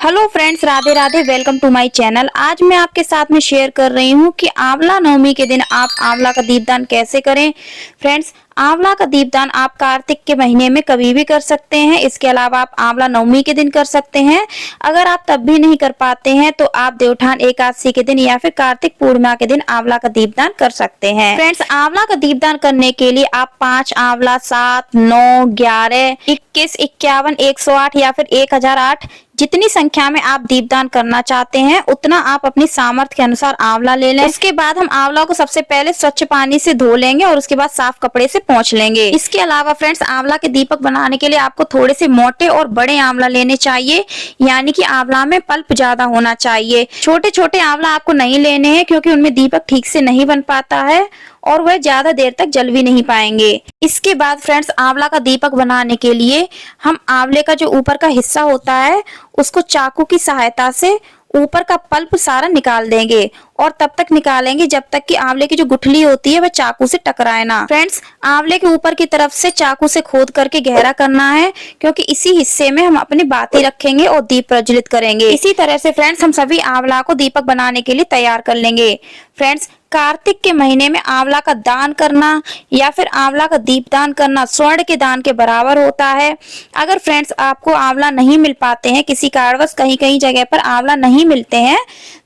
Hello friends, Radhe Radhe. Welcome to my channel. आज मैं आपके साथ में शेयर कर रही हूँ कि आंवला नवमी के दिन आप आंवला का दीपदान कैसे करें। फ्रेंड्स, आंवला का दीपदान आप कार्तिक के महीने में कभी भी कर सकते हैं। इसके अलावा आप आंवला नवमी के दिन कर सकते हैं। अगर आप तब भी नहीं कर पाते हैं तो आप देवउठान एकादशी के दिन या फिर कार्तिक पूर्णिमा के दिन आंवला का दीपदान कर सकते हैं। फ्रेंड्स, आंवला का दीपदान करने के लिए आप 5 आंवला, 7, 9, 11, 21, 51, 108 या फिर 1008 जितनी संख्या में आप दीपदान करना चाहते हैं उतना आप अपनी सामर्थ्य के अनुसार आंवला ले लें। इसके बाद हम आंवला को सबसे पहले स्वच्छ पानी से धो लेंगे और उसके बाद साफ कपड़े से पोंछ लेंगे। इसके अलावा फ्रेंड्स, आंवला के दीपक बनाने के लिए आपको थोड़े से मोटे और बड़े आंवला लेने चाहिए, यानी कि आंवला में पल्प ज्यादा होना चाहिए। छोटे छोटे आंवला आपको नहीं लेने हैं क्योंकि उनमें दीपक ठीक से नहीं बन पाता है और वह ज्यादा देर तक जल भी नहीं पाएंगे। इसके बाद फ्रेंड्स, आंवला का दीपक बनाने के लिए हम आंवले का जो ऊपर का हिस्सा होता है उसको चाकू की सहायता से ऊपर का पल्प सारा निकाल देंगे और तब तक निकालेंगे जब तक कि आंवले की जो गुठली होती है वह चाकू से टकराए ना। फ्रेंड्स, आंवले के ऊपर की तरफ से चाकू से खोद करके गहरा करना है क्योंकि इसी हिस्से में हम अपनी बाती रखेंगे और दीप प्रज्वलित करेंगे। इसी तरह से फ्रेंड्स, हम सभी आंवला को दीपक बनाने के लिए तैयार कर लेंगे। फ्रेंड्स, कार्तिक के महीने में आंवला का दान करना या फिर आंवला का दीपदान करना स्वर्ण के दान के बराबर होता है। अगर फ्रेंड्स आपको आंवला नहीं मिल पाते हैं, किसी कारणवश कहीं कहीं जगह पर आंवला नहीं मिलते हैं,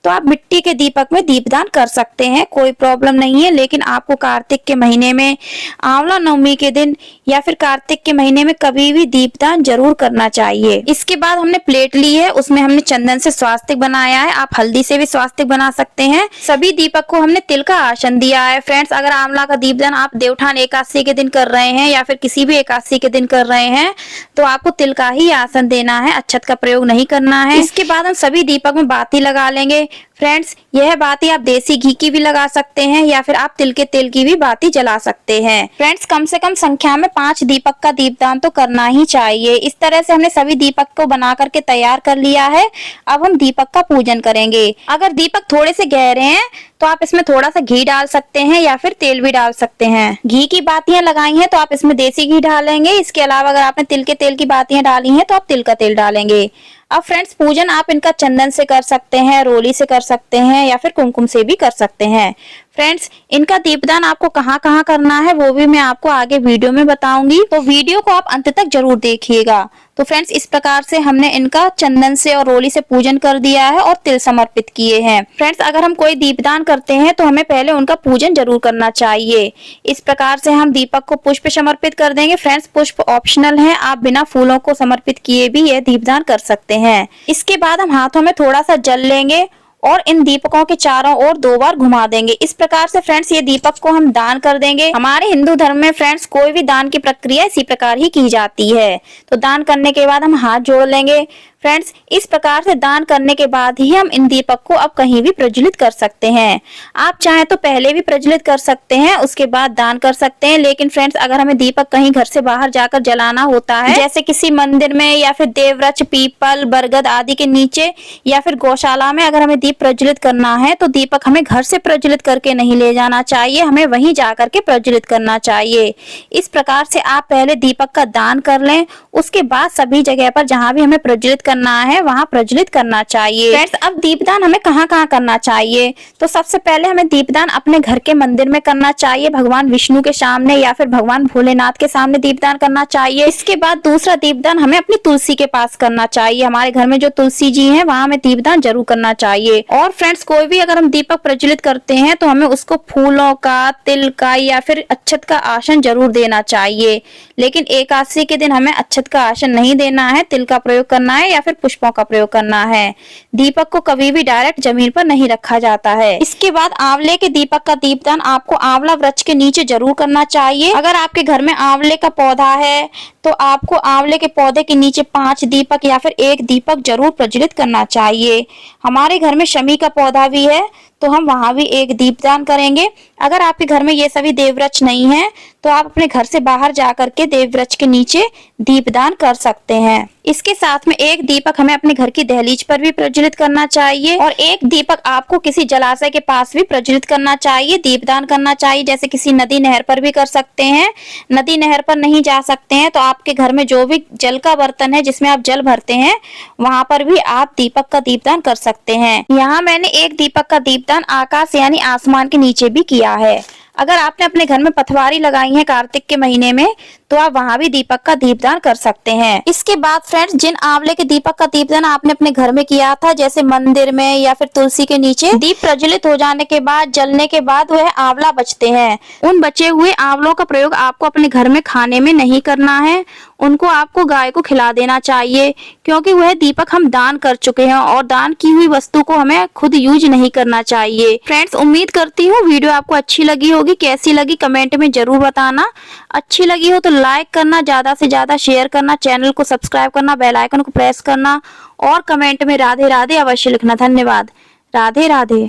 तो आप मिट्टी के दीपक में दीपदान कर सकते हैं, कोई प्रॉब्लम नहीं है। लेकिन आपको कार्तिक के महीने में आंवला नवमी के दिन या फिर कार्तिक के महीने में कभी भी दीपदान जरूर करना चाहिए। इसके बाद हमने प्लेट ली है, उसमें हमने चंदन से स्वास्तिक बनाया है। आप हल्दी से भी स्वास्तिक बना सकते हैं। सभी दीपक को हमने तिल का आसन दिया है। फ्रेंड्स, अगर आंवला का दीपदान आप देवउठान एकादशी के दिन कर रहे हैं या फिर किसी भी एकादशी के दिन कर रहे हैं तो आपको तिल का ही आसन देना है, अक्षत का प्रयोग नहीं करना है। इसके बाद हम सभी दीपक में बाती लगा लेंगे। फ्रेंड्स, यह बाती आप देसी घी की भी लगा सकते हैं या फिर आप तिल के तेल की भी बाती जला सकते हैं। फ्रेंड्स, कम से कम संख्या में 5 दीपक का दीपदान तो करना ही चाहिए। इस तरह से हमने सभी दीपक को बना करके तैयार कर लिया है। अब हम दीपक का पूजन करेंगे। अगर दीपक थोड़े से गहरे हैं तो आप इसमें थोड़ा सा घी डाल सकते हैं या फिर तेल भी डाल सकते हैं। घी की बातियां लगाई हैं तो आप इसमें देसी घी डालेंगे। इसके अलावा अगर आपने तिल के तेल की बातियां डाली हैं तो आप तिल का तेल डालेंगे। अब फ्रेंड्स, पूजन आप इनका चंदन से कर सकते हैं, रोली से कर सकते हैं या फिर कुमकुम से भी कर सकते हैं। फ्रेंड्स, इनका दीपदान आपको कहाँ कहाँ करना है वो भी मैं आपको आगे वीडियो में बताऊंगी, तो वीडियो को आप अंत तक जरूर देखिएगा। तो फ्रेंड्स, इस प्रकार से हमने इनका चंदन से और रोली से पूजन कर दिया है और तिल समर्पित किए हैं। फ्रेंड्स, अगर हम कोई दीपदान करते हैं तो हमें पहले उनका पूजन जरूर करना चाहिए। इस प्रकार से हम दीपक को पुष्प समर्पित कर देंगे। फ्रेंड्स, पुष्प ऑप्शनल है, आप बिना फूलों को समर्पित किए भी यह दीपदान कर सकते हैं। इसके बाद हम हाथों में थोड़ा सा जल लेंगे और इन दीपकों के चारों ओर 2 बार घुमा देंगे। इस प्रकार से फ्रेंड्स ये दीपक को हम दान कर देंगे। हमारे हिंदू धर्म में फ्रेंड्स कोई भी दान की प्रक्रिया इसी प्रकार ही की जाती है। तो दान करने के बाद हम हाथ जोड़ लेंगे। फ्रेंड्स, इस प्रकार से दान करने के बाद ही हम इन दीपक को अब कहीं भी प्रज्वलित कर सकते हैं। आप चाहे तो पहले भी प्रज्वलित कर सकते हैं, उसके बाद दान कर सकते हैं। लेकिन फ्रेंड्स, अगर हमें दीपक कहीं घर से बाहर जाकर जलाना होता है, जैसे किसी मंदिर में या फिर देववृक्ष, पीपल, बरगद आदि के नीचे या फिर गौशाला में अगर हमें दीप प्रज्वलित करना है तो दीपक हमें घर से प्रज्वलित करके नहीं ले जाना चाहिए, हमें वहीं जाकर के प्रज्वलित करना चाहिए। इस प्रकार से आप पहले दीपक का दान कर लें, उसके बाद सभी जगह पर जहाँ भी हमें प्रज्वलित करना है वहां प्रज्वलित करना चाहिए। फ्रेंड्स, अब दीपदान हमें कहाँ कहाँ करना चाहिए, तो सबसे पहले हमें दीपदान अपने घर के मंदिर में करना चाहिए, भगवान विष्णु के सामने या फिर भगवान भोलेनाथ के सामने दीपदान करना चाहिए। इसके बाद दूसरा दीपदान हमें अपनी तुलसी के पास करना चाहिए। हमारे घर में जो तुलसी जी है वहां हमें दीपदान जरूर करना चाहिए। और फ्रेंड्स, कोई भी अगर हम दीपक प्रज्वलित करते हैं तो हमें उसको फूलों का, तिल का या फिर अक्षत का आसन जरूर देना चाहिए। लेकिन एकादशी के दिन हमें अक्षत का आसन नहीं देना है, तिल का प्रयोग करना है या फिर पुष्पों का प्रयोग करना है। दीपक को कभी भी डायरेक्ट जमीन पर नहीं रखा जाता है। इसके बाद आंवले के दीपक का दीपदान आपको आंवला वृक्ष के नीचे जरूर करना चाहिए। अगर आपके घर में आंवले का पौधा है तो आपको आंवले के पौधे के नीचे 5 दीपक या फिर 1 दीपक जरूर प्रज्वलित करना चाहिए। हमारे घर में शमी का पौधा भी है तो हम वहां भी एक दीपदान करेंगे। अगर आपके घर में ये सभी देववृक्ष नहीं है तो आप अपने घर से बाहर जा करके देववृक्ष के नीचे दीपदान कर सकते हैं। इसके साथ में एक दीपक हमें अपने घर की दहलीज पर भी प्रज्वलित करना चाहिए और एक दीपक आपको किसी जलाशय के पास भी प्रज्वलित करना चाहिए, दीपदान करना चाहिए। जैसे किसी नदी नहर पर भी कर सकते हैं। नदी नहर पर नहीं जा सकते हैं तो आपके घर में जो भी जल का बर्तन है जिसमें आप जल भरते हैं वहां पर भी आप दीपक का दीपदान कर सकते हैं। यहाँ मैंने एक दीपक का दीपदान आकाश यानी आसमान के नीचे भी किया है। अगर आपने अपने घर में पथवारी लगाई है कार्तिक के महीने में तो आप वहां भी दीपक का दीपदान कर सकते हैं। इसके बाद फ्रेंड्स, जिन आंवले के दीपक का दीपदान आपने अपने घर में किया था, जैसे मंदिर में या फिर तुलसी के नीचे, दीप प्रज्वलित हो जाने के बाद, जलने के बाद वह आंवला बचते हैं। उन बचे हुए आंवलों का प्रयोग आपको अपने घर में खाने में नहीं करना है, उनको आपको गाय को खिला देना चाहिए, क्योंकि वह दीपक हम दान कर चुके हैं और दान की हुई वस्तु को हमें खुद यूज नहीं करना चाहिए। फ्रेंड्स, उम्मीद करती हूँ वीडियो आपको अच्छी लगी होगी। कैसी लगी कमेंट में जरूर बताना। अच्छी लगी हो तो लाइक करना, ज्यादा से ज्यादा शेयर करना, चैनल को सब्सक्राइब करना, बेल आइकन को प्रेस करना और कमेंट में राधे राधे अवश्य लिखना। धन्यवाद। राधे राधे।